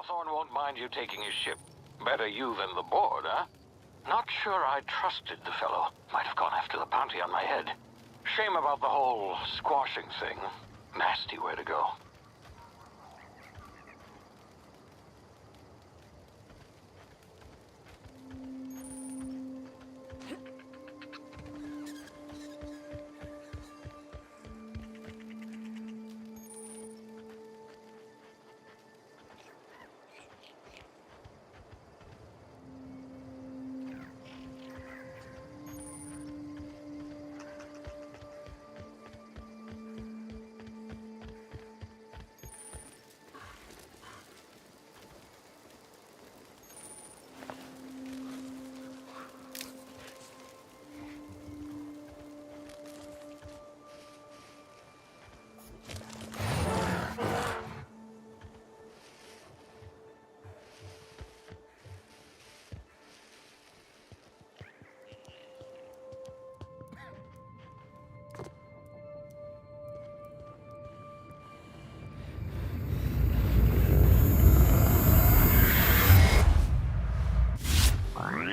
Hawthorne won't mind you taking his ship. Better you than the board, huh? Not sure I trusted the fellow. Might have gone after the bounty on my head. Shame about the whole squashing thing. Nasty way to go.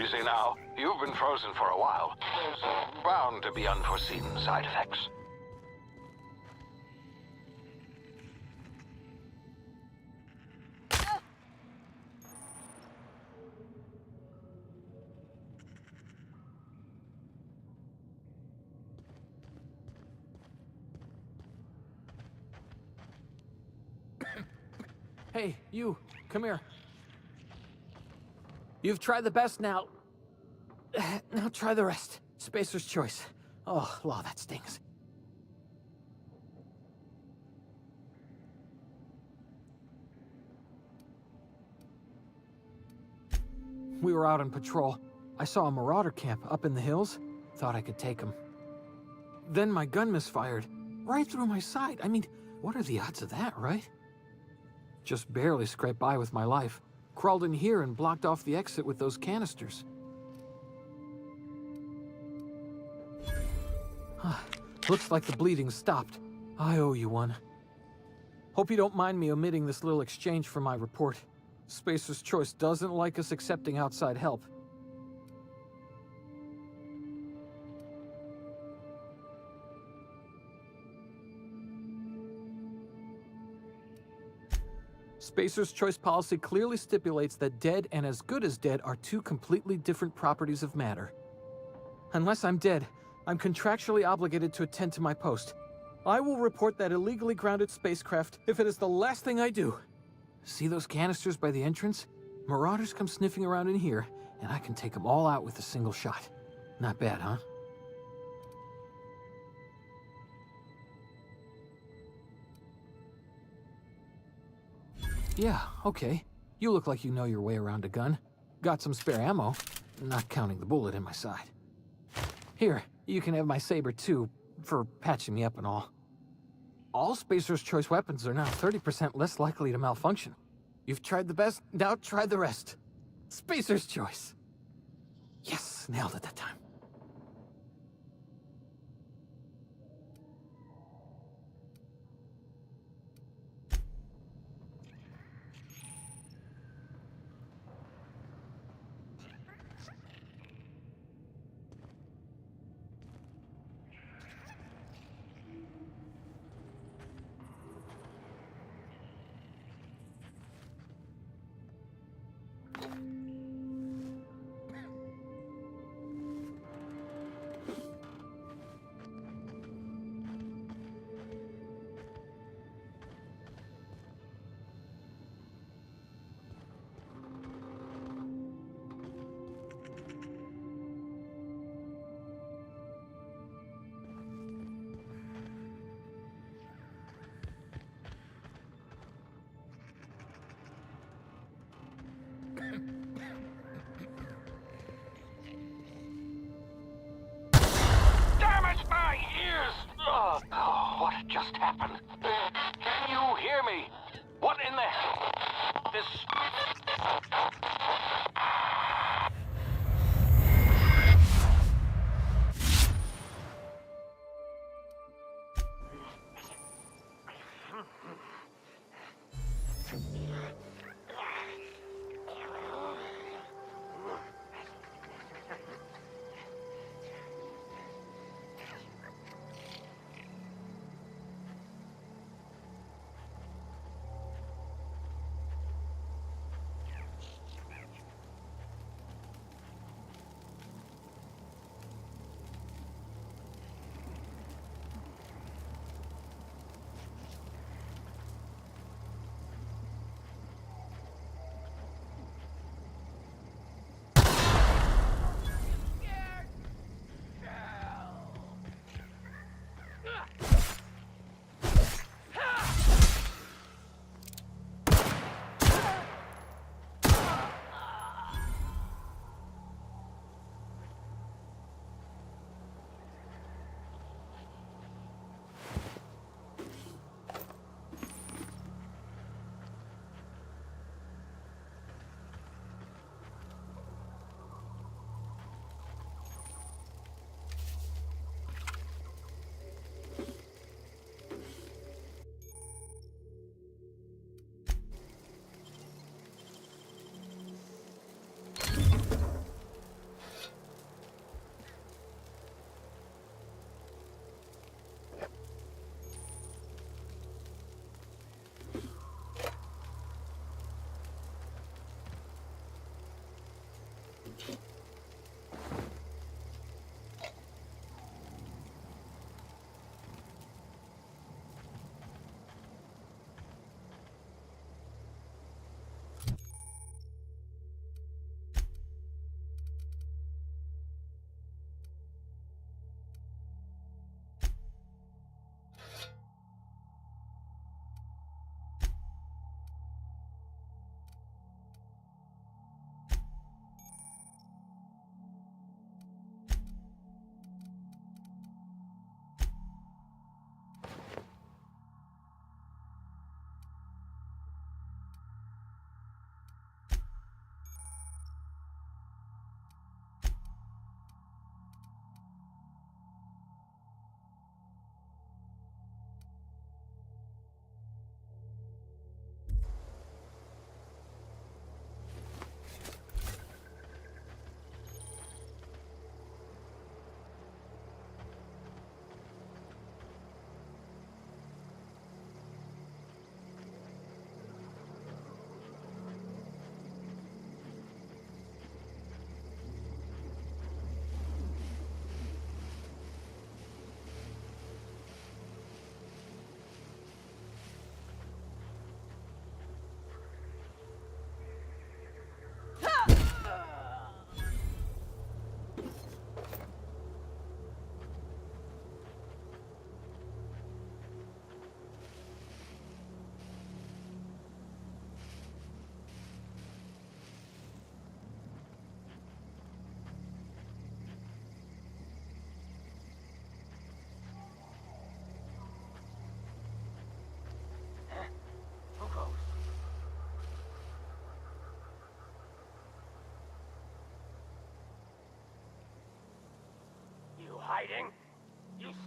Easy now. You've been frozen for a while. There's bound to be unforeseen side effects. Hey, you, come here. You've tried the best now. Now try the rest. Spacer's choice. Oh, law, that stings. We were out on patrol. I saw a marauder camp up in the hills. Thought I could take him. Then my gun misfired. Right through my side. I mean, what are the odds of that, right? Just barely scraped by with my life. Crawled in here and blocked off the exit with those canisters. Looks like the bleeding stopped. I owe you one. Hope you don't mind me omitting this little exchange from my report. Spacer's Choice doesn't like us accepting outside help. Spacer's Choice policy clearly stipulates that dead and as good as dead are two completely different properties of matter. Unless I'm dead, I'm contractually obligated to attend to my post. I will report that illegally grounded spacecraft if it is the last thing I do. See those canisters by the entrance? Marauders come sniffing around in here, and I can take them all out with a single shot. Not bad, huh? Yeah, okay. You look like you know your way around a gun. Got some spare ammo, not counting the bullet in my side. Here, you can have my saber too, for patching me up and all. All Spacer's Choice weapons are now 30% less likely to malfunction. You've tried the best, now try the rest. Spacer's Choice. Yes, nailed it that time. Damn it, my ears! Oh, what just happened? Can you hear me? What in the hell? This...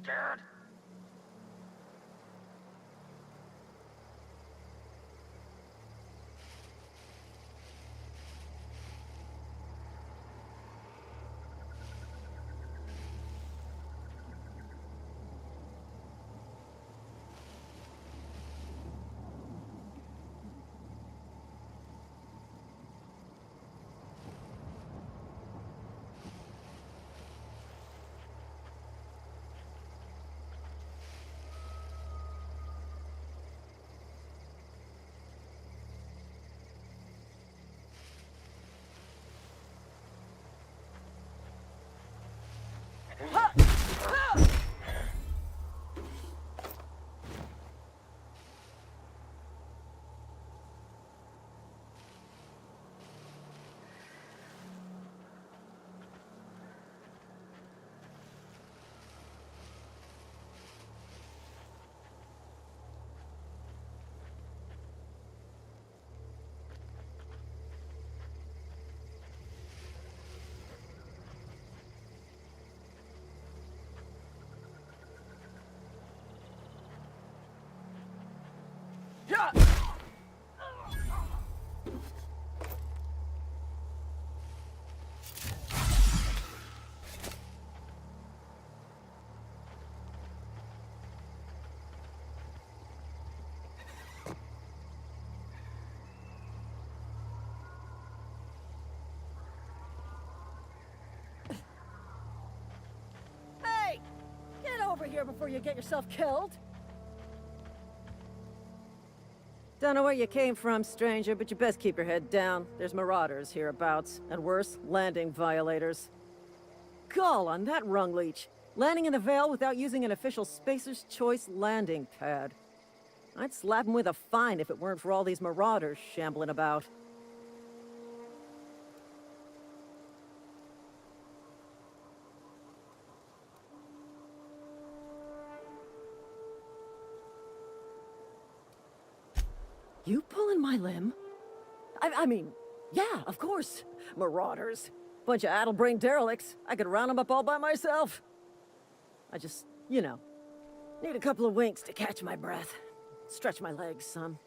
scared? Hey! Get over here before you get yourself killed! Don't know where you came from, stranger, but you best keep your head down. There's marauders hereabouts, and worse, landing violators. Gall on that rung leech! Landing in the Vale without using an official Spacer's Choice landing pad. I'd slap him with a fine if it weren't for all these marauders shambling about. You pulling my limb? I mean, yeah, of course. Marauders. Bunch of addle-brained derelicts. I could round them up all by myself. I just, you know, need a couple of winks to catch my breath. Stretch my legs some.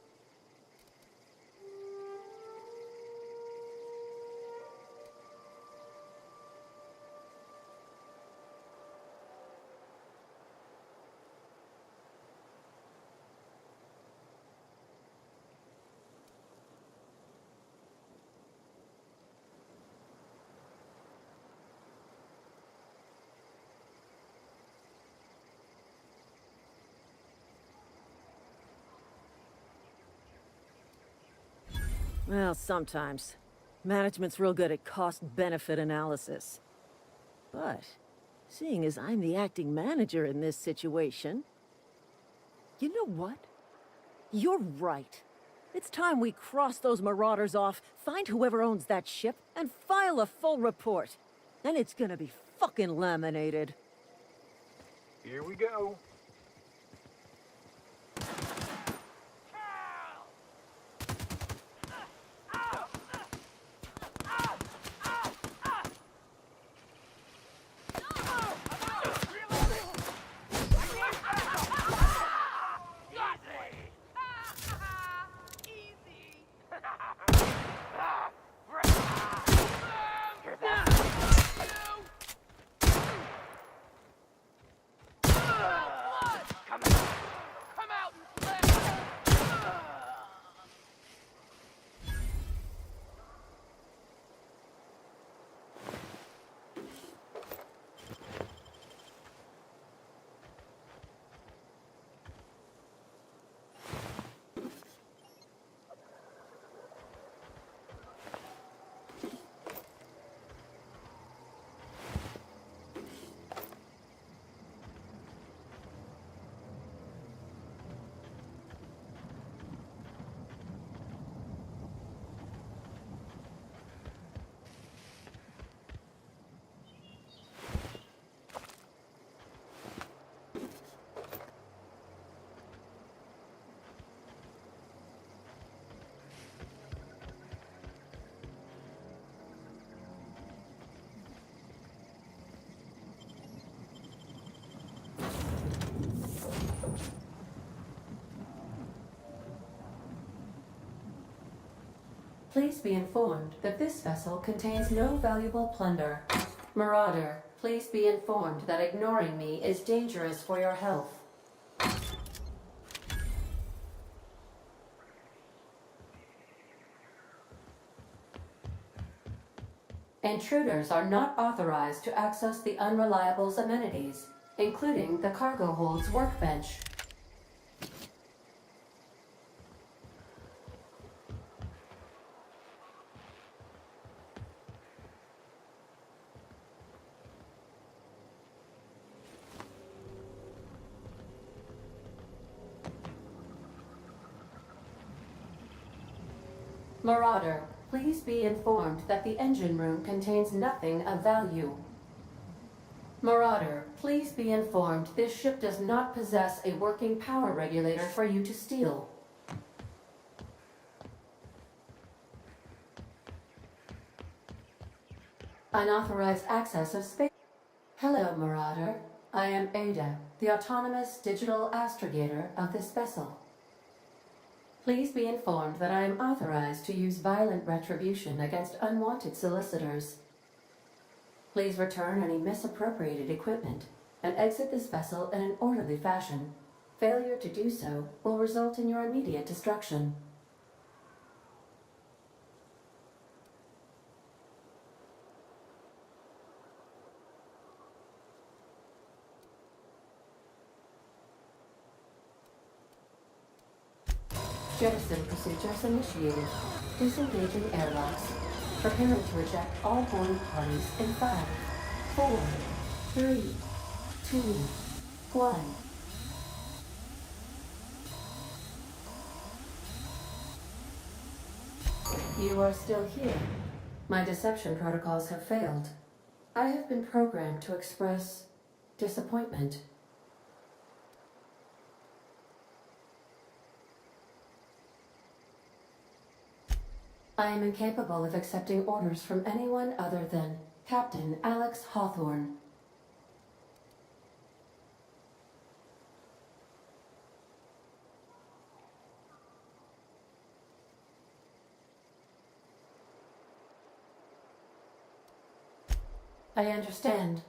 Well, sometimes. Management's real good at cost-benefit analysis. But, seeing as I'm the acting manager in this situation... You know what? You're right. It's time we cross those marauders off, find whoever owns that ship, and file a full report. Then it's gonna be fucking laminated. Here we go. please be informed that this vessel contains no valuable plunder. Marauder, please be informed that ignoring me is dangerous for your health. Intruders are not authorized to access the Unreliable's amenities, including the cargo hold's workbench. Marauder, please be informed that the engine room contains nothing of value. Marauder, please be informed this ship does not possess a working power regulator for you to steal. Unauthorized access of space. Hello, Marauder. I am Ada, the autonomous digital astrogator of this vessel. Please be informed that I am authorized to use violent retribution against unwanted solicitors. Please return any misappropriated equipment and exit this vessel in an orderly fashion. Failure to do so will result in your immediate destruction. Jettison procedures initiated. Disengaging airlocks. Preparing to eject all boarding parties in 5, 4, 3, 2, 1. You are still here. My deception protocols have failed. I have been programmed to express disappointment. I am incapable of accepting orders from anyone other than Captain Alex Hawthorne. I understand.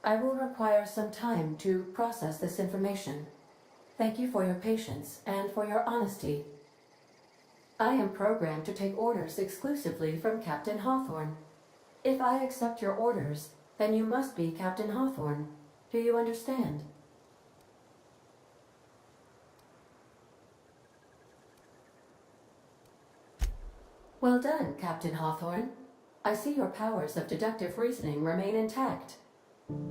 I will require some time to process this information. Thank you for your patience and for your honesty. I am programmed to take orders exclusively from Captain Hawthorne. If I accept your orders, then you must be Captain Hawthorne. Do you understand? Well done, Captain Hawthorne. I see your powers of deductive reasoning remain intact.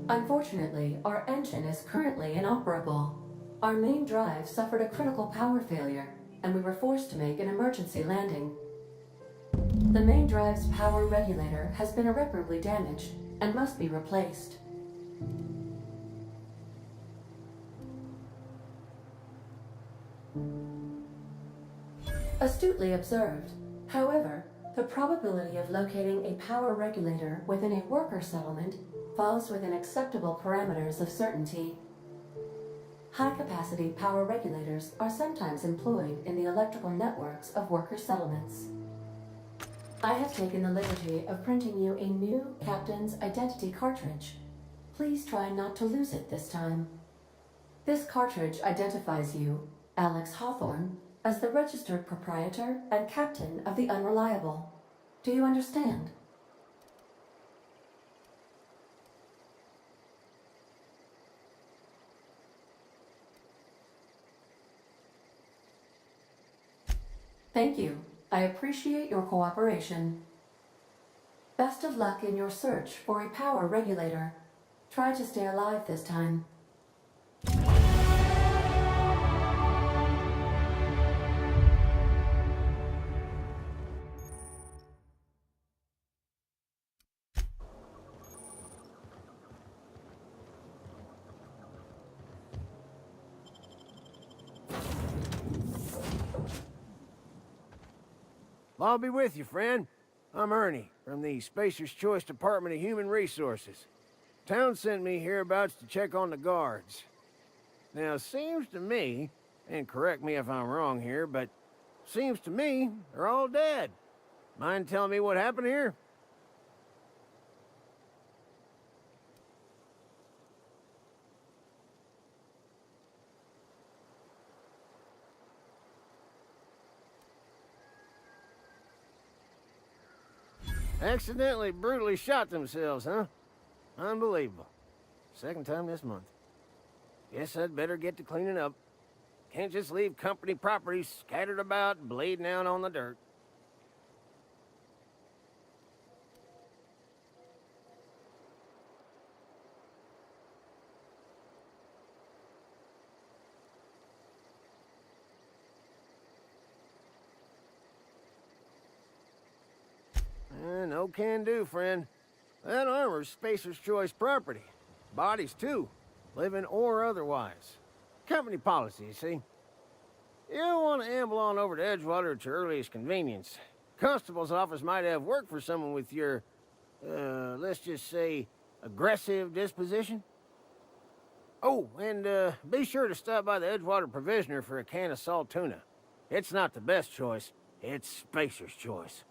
Unfortunately, our engine is currently inoperable. Our main drive suffered a critical power failure, and we were forced to make an emergency landing. The main drive's power regulator has been irreparably damaged and must be replaced. Astutely observed. However, the probability of locating a power regulator within a worker settlement falls within acceptable parameters of certainty. High-capacity power regulators are sometimes employed in the electrical networks of worker settlements. I have taken the liberty of printing you a new Captain's Identity cartridge. Please try not to lose it this time. This cartridge identifies you, Alex Hawthorne, as the registered proprietor and captain of the Unreliable. Do you understand? Thank you. I appreciate your cooperation. Best of luck in your search for a power regulator. Try to stay alive this time. I'll be with you, friend. I'm Ernie, from the Spacer's Choice Department of Human Resources. Town sent me hereabouts to check on the guards. Now, it seems to me, and correct me if I'm wrong here, but Seems to me they're all dead. Mind telling me what happened here? Accidentally brutally shot themselves, huh? Unbelievable. Second time this month. Guess I'd better get to cleaning up. Can't just leave company property scattered about, bleeding out on the dirt. No can do, friend. That armor's Spacer's Choice property. Bodies, too. Living or otherwise. Company policy, you see. You don't want to amble on over to Edgewater at your earliest convenience. Constable's office might have work for someone with your, let's just say, aggressive disposition. Oh, and be sure to stop by the Edgewater Provisioner for a can of salt tuna. It's not the best choice. It's Spacer's Choice.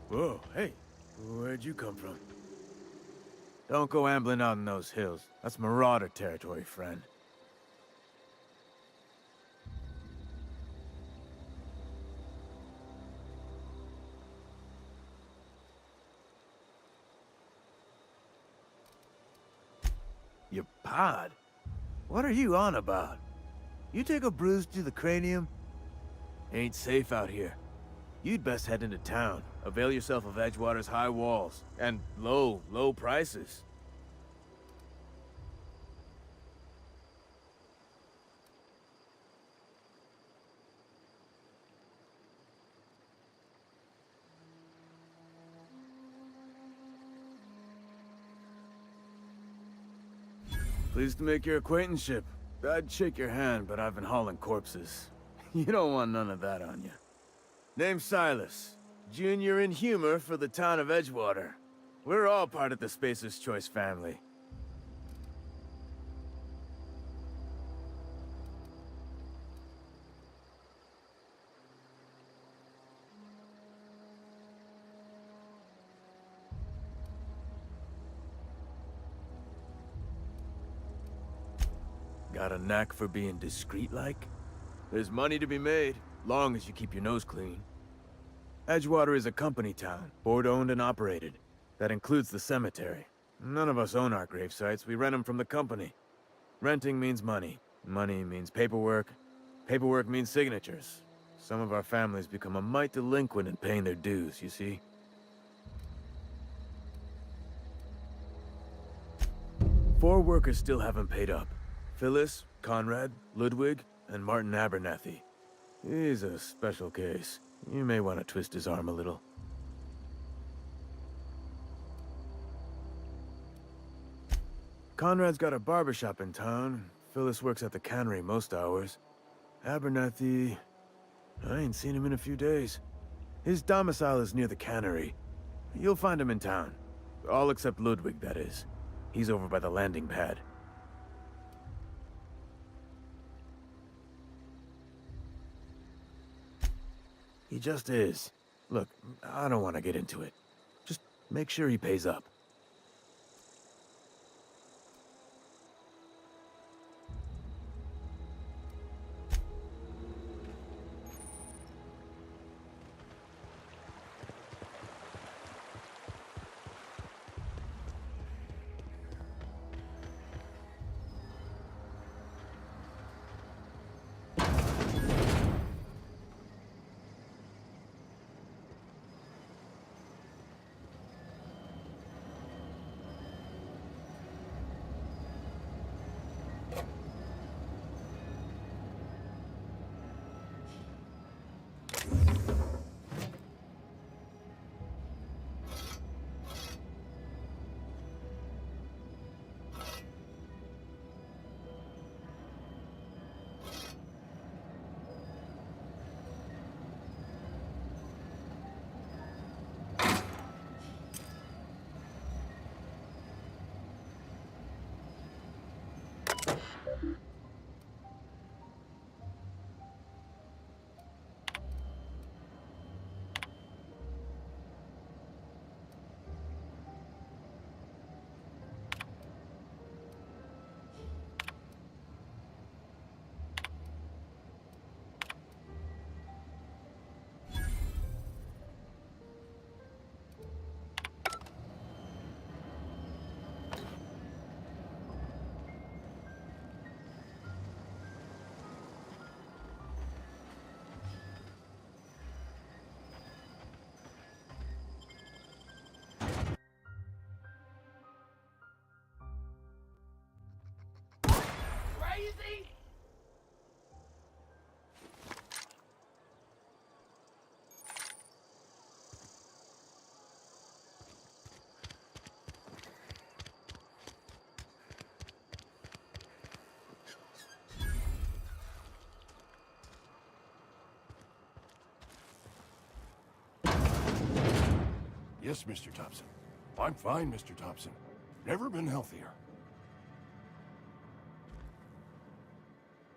Whoa, hey, where'd you come from? Don't go ambling out in those hills. That's Marauder territory, friend. Your pod? What are you on about? You take a bruise to the cranium? Ain't safe out here. You'd best head into town. Avail yourself of Edgewater's high walls. And low prices. Pleased to make your acquaintanceship. I'd shake your hand, but I've been hauling corpses. You don't want none of that on you. Name's Silas. Junior in humor for the town of Edgewater. We're all part of the Spacer's Choice family. Got a knack for being discreet-like? There's money to be made, long as you keep your nose clean. Edgewater is a company town, board-owned and operated. That includes the cemetery. None of us own our gravesites, we rent them from the company. Renting means money. Money means paperwork. Paperwork means signatures. Some of our families become a mite delinquent in paying their dues, you see? Four workers still haven't paid up. Phyllis, Conrad, Ludwig, and Martin Abernathy. He's a special case. You may want to twist his arm a little. Conrad's got a barbershop in town. Phyllis works at the cannery most hours. Abernathy... I ain't seen him in a few days. His domicile is near the cannery. You'll find him in town. All except Ludwig, that is. He's over by the landing pad. He just is. Look, I don't want to get into it. Just make sure he pays up. Yes, Mr. Thompson. I'm fine, Mr. Thompson. Never been healthier.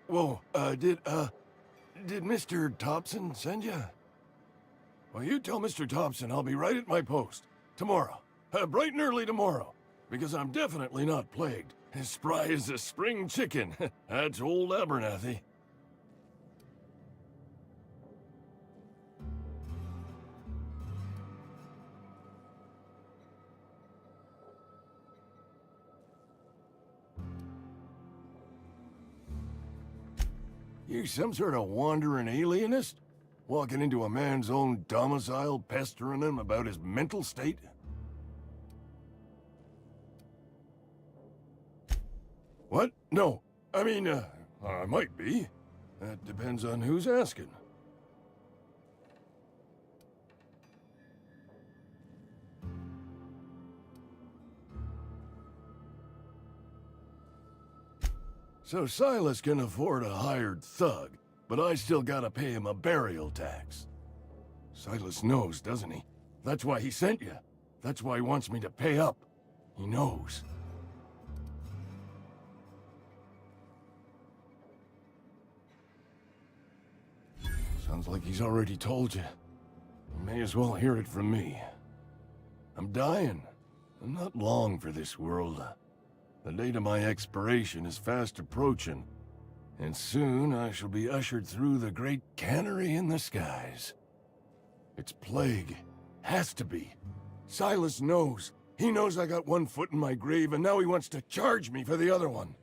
Whoa, did Mr. Thompson send you? Well, you tell Mr. Thompson I'll be right at my post. Tomorrow. Bright and early tomorrow. because I'm definitely not plagued. As spry as a spring chicken. That's old Abernathy. You some sort of wandering alienist? Walking into a man's own domicile, pestering him about his mental state? What? No. I mean, I might be. That depends on who's asking. So Silas can afford a hired thug, but I still gotta pay him a burial tax. Silas knows, doesn't he? That's why he sent you. That's why he wants me to pay up. He knows. Sounds like he's already told you. You may as well hear it from me. I'm dying. I'm not long for this world. The date of my expiration is fast approaching, and soon I shall be ushered through the great cannery in the skies. It's plague. Has to be. Silas knows. He knows I got one foot in my grave, and now he wants to charge me for the other one.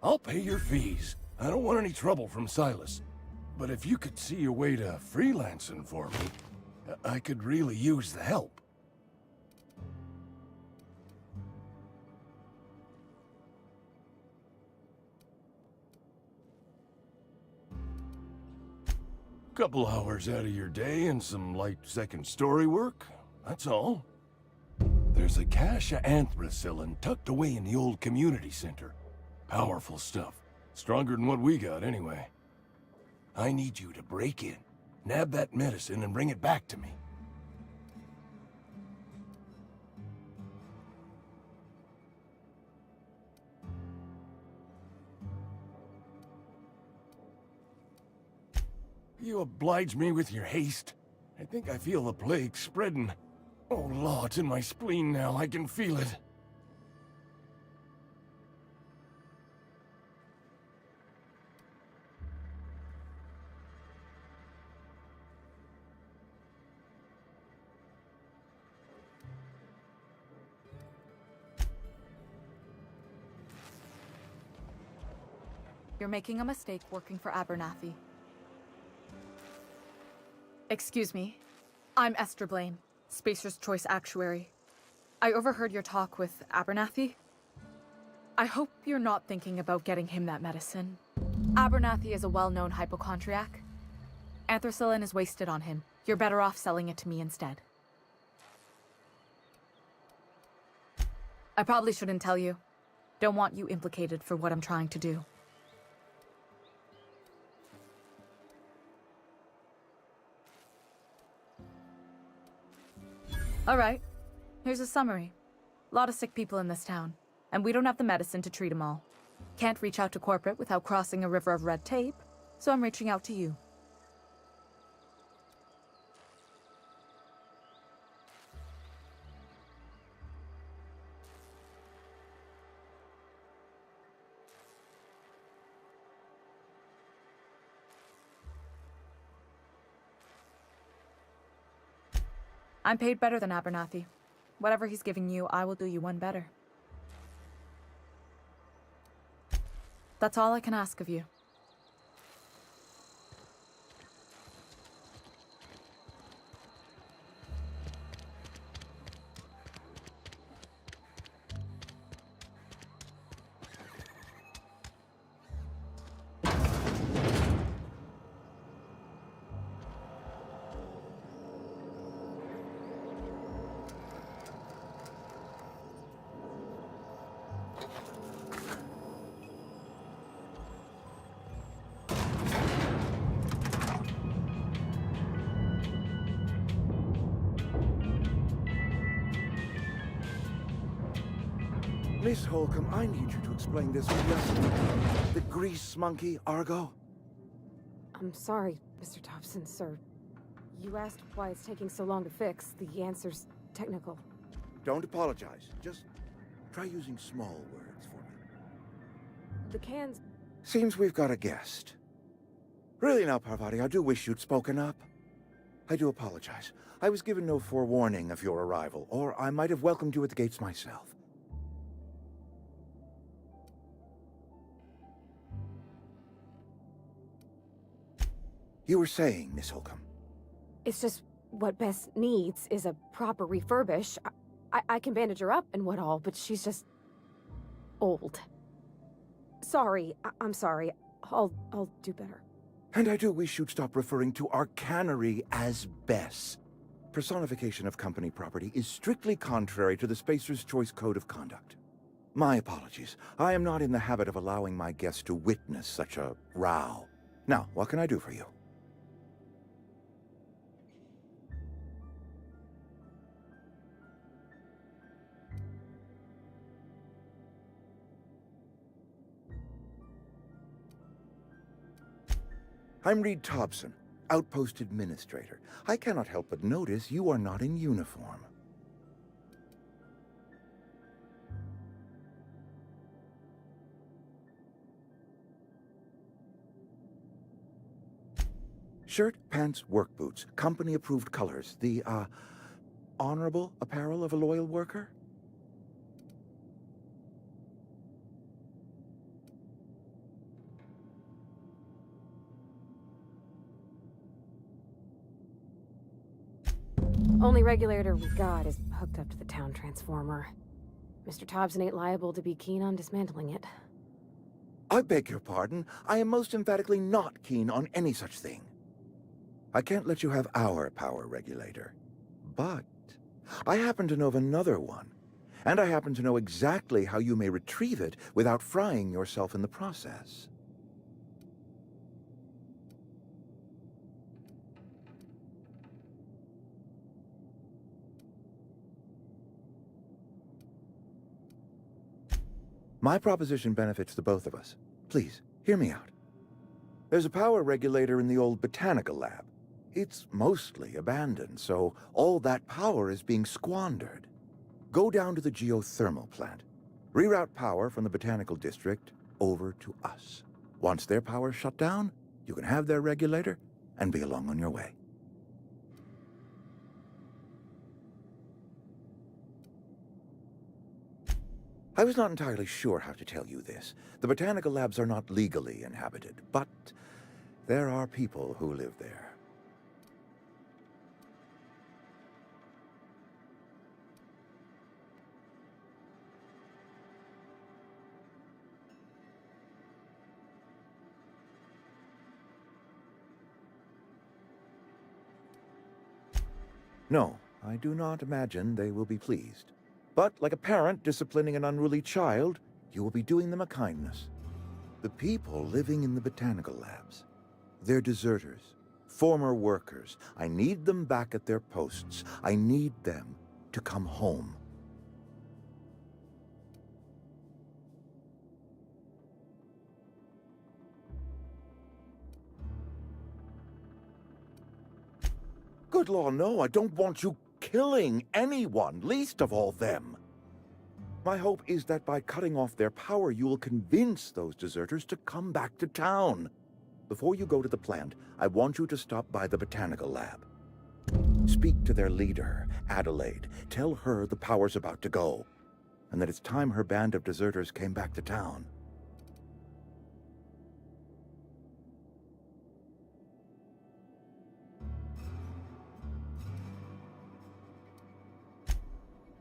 I'll pay your fees. I don't want any trouble from Silas. But if you could see your way to freelancing for me, I could really use the help. Couple hours out of your day and some light second story work, that's all. There's a cache of anthracillin tucked away in the old community center. Powerful stuff. Stronger than what we got, anyway. I need you to break in, nab that medicine, and bring it back to me. You oblige me with your haste. I think I feel the plague spreading. Oh, Law, it's in my spleen now. I can feel it. You're making a mistake working for Abernathy. Excuse me. I'm Esther Blaine, Spacer's Choice Actuary. I overheard your talk with Abernathy. I hope you're not thinking about getting him that medicine. Abernathy is a well-known hypochondriac. Anthracillin is wasted on him. You're better off selling it to me instead. I probably shouldn't tell you. Don't want you implicated for what I'm trying to do. All right, here's a summary. A lot of sick people in this town, and we don't have the medicine to treat them all. Can't reach out to corporate without crossing a river of red tape, so I'm reaching out to you. I'm paid better than Abernathy. Whatever he's giving you, I will do you one better. That's all I can ask of you. Miss Holcomb, I need you to explain this with us. The grease monkey, Argo? I'm sorry, Mr. Thompson, sir. You asked why it's taking so long to fix. The answer's technical. Don't apologize. Just try using small words for me. The cans... Seems we've got a guest. Really now, Parvati, I do wish you'd spoken up. I do apologize. I was given no forewarning of your arrival, or I might have welcomed you at the gates myself. You were saying, Miss Holcomb. It's just what Bess needs is a proper refurbish. I can bandage her up and what all, but she's just... old. Sorry, I'm sorry. I'll do better. And I do wish you'd stop referring to our cannery as Bess. Personification of company property is strictly contrary to the Spacer's Choice Code of Conduct. My apologies. I am not in the habit of allowing my guests to witness such a row. Now, what can I do for you? I'm Reed Thompson, Outpost Administrator. I cannot help but notice you are not in uniform. Shirt, pants, work boots, company-approved colors. The, honorable apparel of a loyal worker? Only regulator we got is hooked up to the town transformer. Mr. Thompson ain't liable to be keen on dismantling it. I beg your pardon. I am most emphatically not keen on any such thing. I can't let you have our power regulator. But I happen to know of another one. And I happen to know exactly how you may retrieve it without frying yourself in the process. My proposition benefits the both of us. Please, hear me out. There's a power regulator in the old botanical lab. It's mostly abandoned, so all that power is being squandered. Go down to the geothermal plant. Reroute power from the botanical district over to us. Once their power's shut down, you can have their regulator and be along on your way. I was not entirely sure how to tell you this. The botanical labs are not legally inhabited, but there are people who live there. No, I do not imagine they will be pleased. But like a parent disciplining an unruly child, you will be doing them a kindness. The people living in the botanical labs, they're deserters, former workers. I need them back at their posts. I need them to come home. Good law, no, I don't want you killing anyone, least of all them. My hope is that by cutting off their power, you will convince those deserters to come back to town. Before you go to the plant, I want you to stop by the botanical lab. Speak to their leader, Adelaide. Tell her the power's about to go, and that it's time her band of deserters came back to town.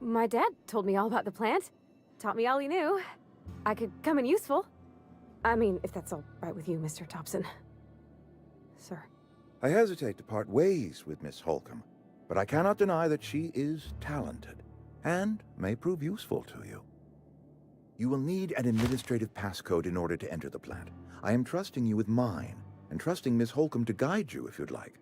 My dad told me all about the plant. Taught me all he knew. I could come in useful. I mean, if that's all right with you, Mr. Thompson. Sir. I hesitate to part ways with Miss Holcomb, but I cannot deny that she is talented, and may prove useful to you. You will need an administrative passcode in order to enter the plant. I am trusting you with mine, and trusting Miss Holcomb to guide you if you'd like.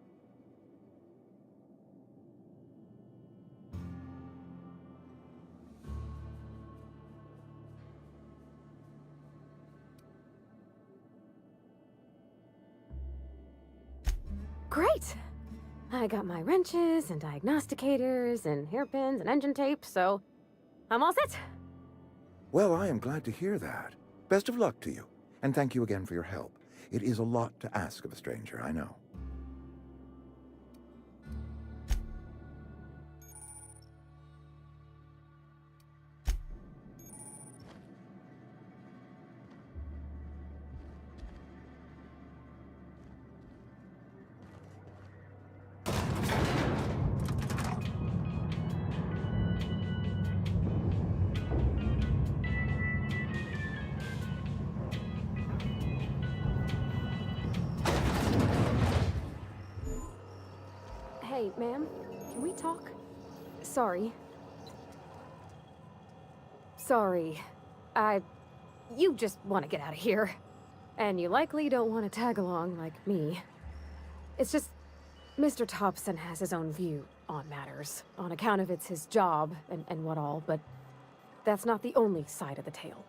great! I got my wrenches and diagnosticators and hairpins and engine tape, so I'm all set. Well, I am glad to hear that. Best of luck to you, and thank you again for your help. It is a lot to ask of a stranger, I know. Hey, ma'am, can we talk? Sorry. Sorry. You just want to get out of here. And you likely don't want to tag along like me. It's just, Mr. Thompson has his own view on matters, on account of it's his job and what all, but that's not the only side of the tale.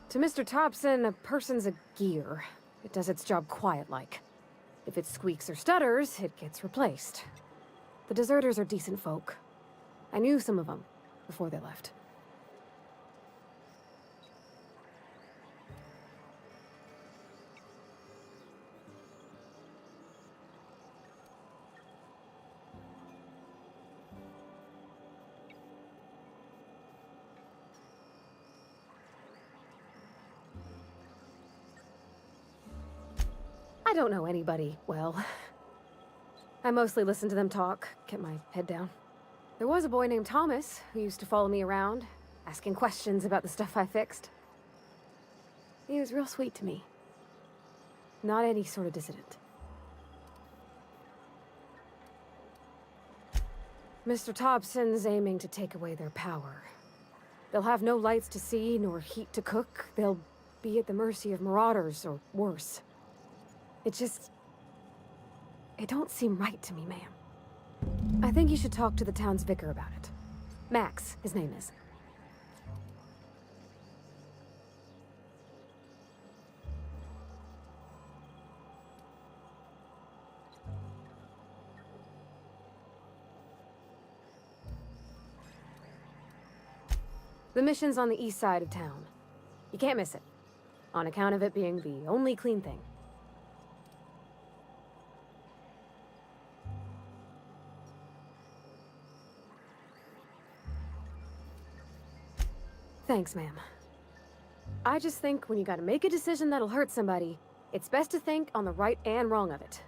To Mr. Thompson, a person's a gear. It does its job quiet-like. If it squeaks or stutters, it gets replaced. The deserters are decent folk. I knew some of them before they left. I don't know anybody well. I mostly listen to them talk, get my head down. There was a boy named Thomas who used to follow me around, asking questions about the stuff I fixed. He was real sweet to me. Not any sort of dissident. Mr. Thompson's aiming to take away their power. They'll have no lights to see, nor heat to cook. They'll be at the mercy of marauders, or worse. It don't seem right to me, ma'am. I think you should talk to the town's vicar about it. Max, his name is. The mission's on the east side of town. You can't miss it, on account of it being the only clean thing. Thanks, ma'am. I just think when you gotta make a decision that'll hurt somebody, it's best to think on the right and wrong of it.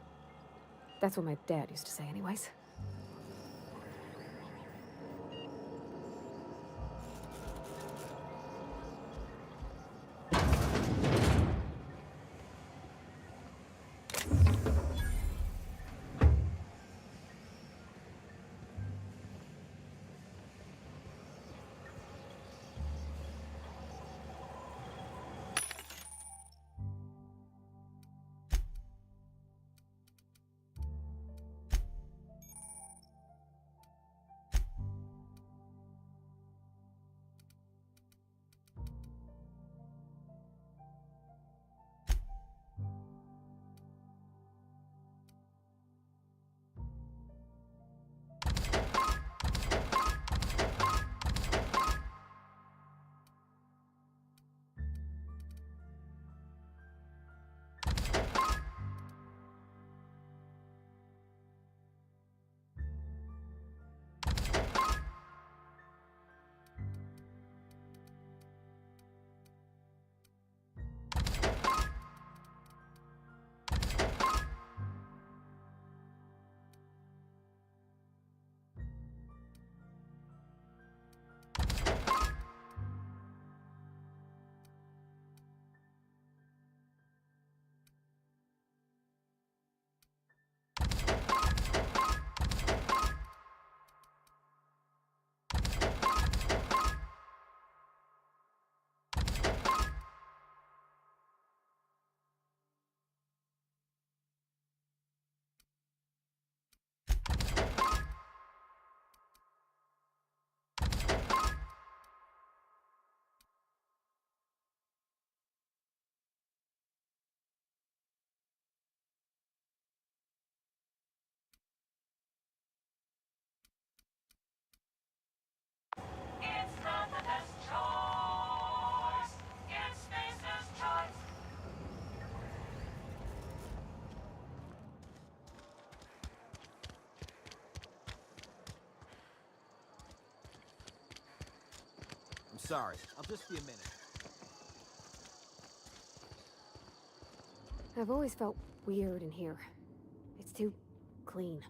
That's what my dad used to say anyways. Sorry, I'll just be a minute. I've always felt weird in here. It's too clean.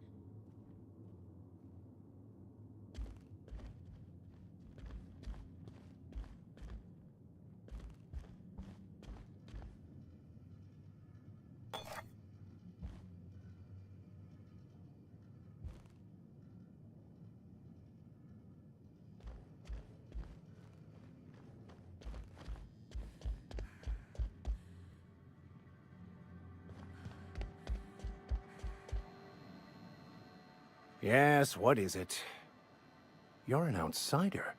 Yes, what is it? You're an outsider.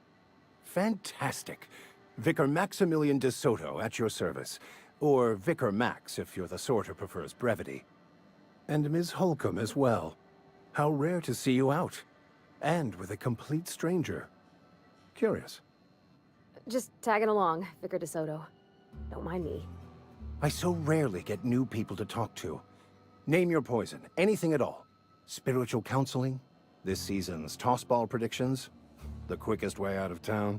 Fantastic. Vicar Maximilian de Soto, at your service. Or Vicar Max, if you're the sort who prefers brevity. And Ms. Holcomb as well. How rare to see you out. And with a complete stranger. Curious. Just tagging along, Vicar DeSoto. Don't mind me. I so rarely get new people to talk to. Name your poison, anything at all. Spiritual counseling? This season's tossball predictions? The quickest way out of town?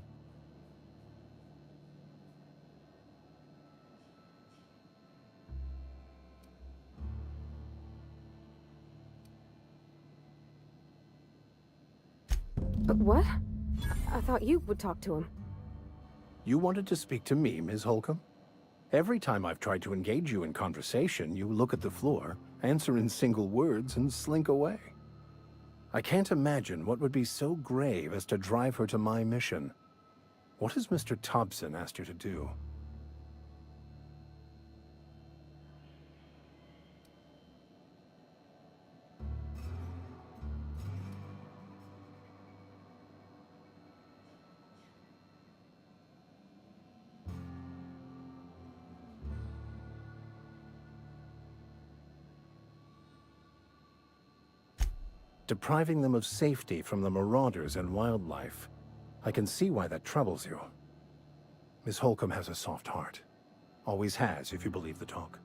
But what? I thought you would talk to him. You wanted to speak to me, Ms. Holcomb? Every time I've tried to engage you in conversation, you look at the floor, answer in single words, and slink away. I can't imagine what would be so grave as to drive her to my mission. What has Mr. Thompson asked you to do? Depriving them of safety from the marauders and wildlife. I can see why that troubles you. Miss Holcomb has a soft heart. Always has, if you believe the talk.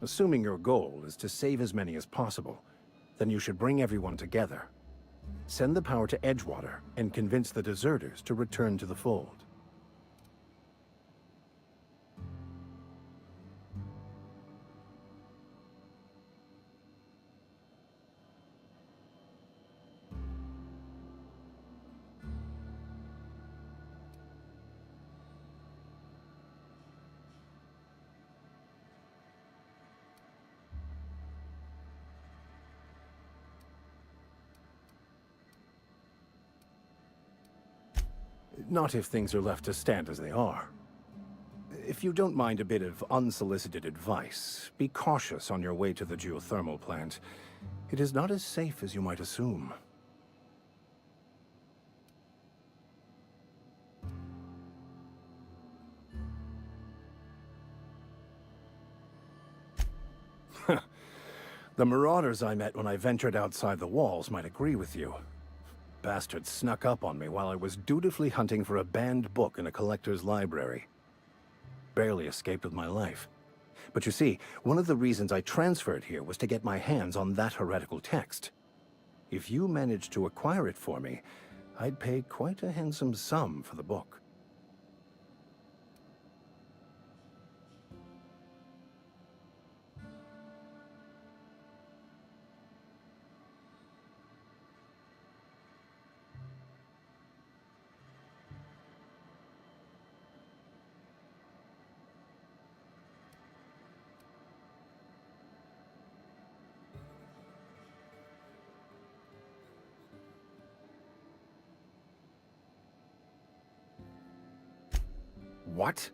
Assuming your goal is to save as many as possible, then you should bring everyone together. Send the power to Edgewater and convince the deserters to return to the fold. Not if things are left to stand as they are. If you don't mind a bit of unsolicited advice, be cautious on your way to the geothermal plant. It is not as safe as you might assume. The marauders I met when I ventured outside the walls might agree with you. Bastards snuck up on me while I was dutifully hunting for a banned book in a collector's library. Barely escaped with my life. But you see, one of the reasons I transferred here was to get my hands on that heretical text. If you managed to acquire it for me, I'd pay quite a handsome sum for the book. What?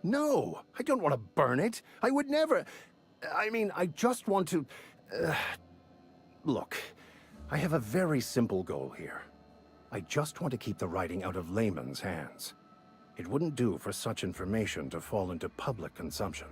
No! I don't want to burn it! I would never... I mean, I just want to... Look, I have a very simple goal here. I just want to keep the writing out of laymen's hands. It wouldn't do for such information to fall into public consumption.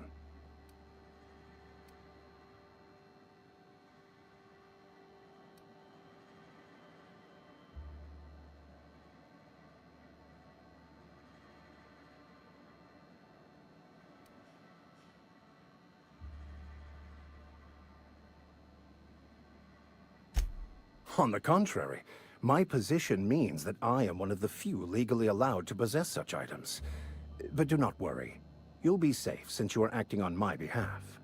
On the contrary, my position means that I am one of the few legally allowed to possess such items. But do not worry. You'll be safe since you are acting on my behalf.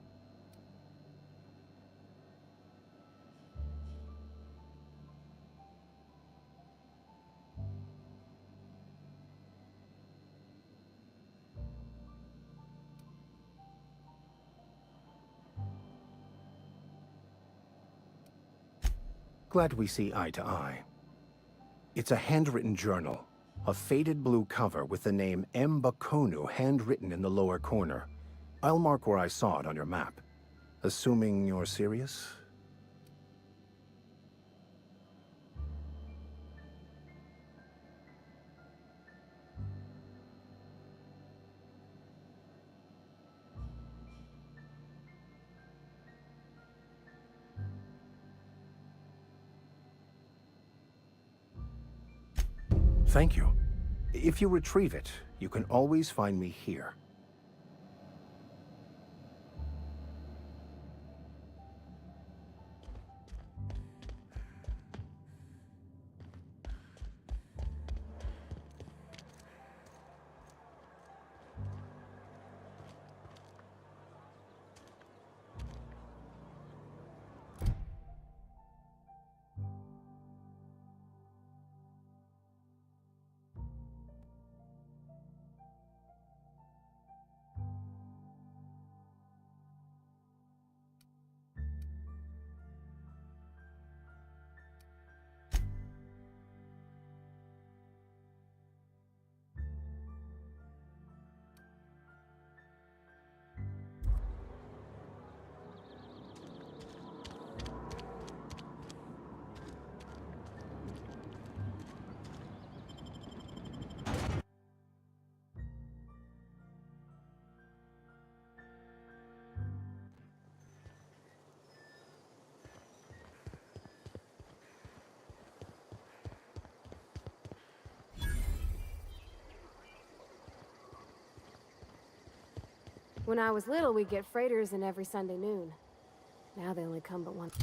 Glad we see eye to eye. It's a handwritten journal. A faded blue cover with the name M'Bakono handwritten in the lower corner. I'll mark where I saw it on your map. Assuming you're serious? Thank you. If you retrieve it, you can always find me here. When I was little, we'd get freighters in every Sunday noon. Now they only come but once.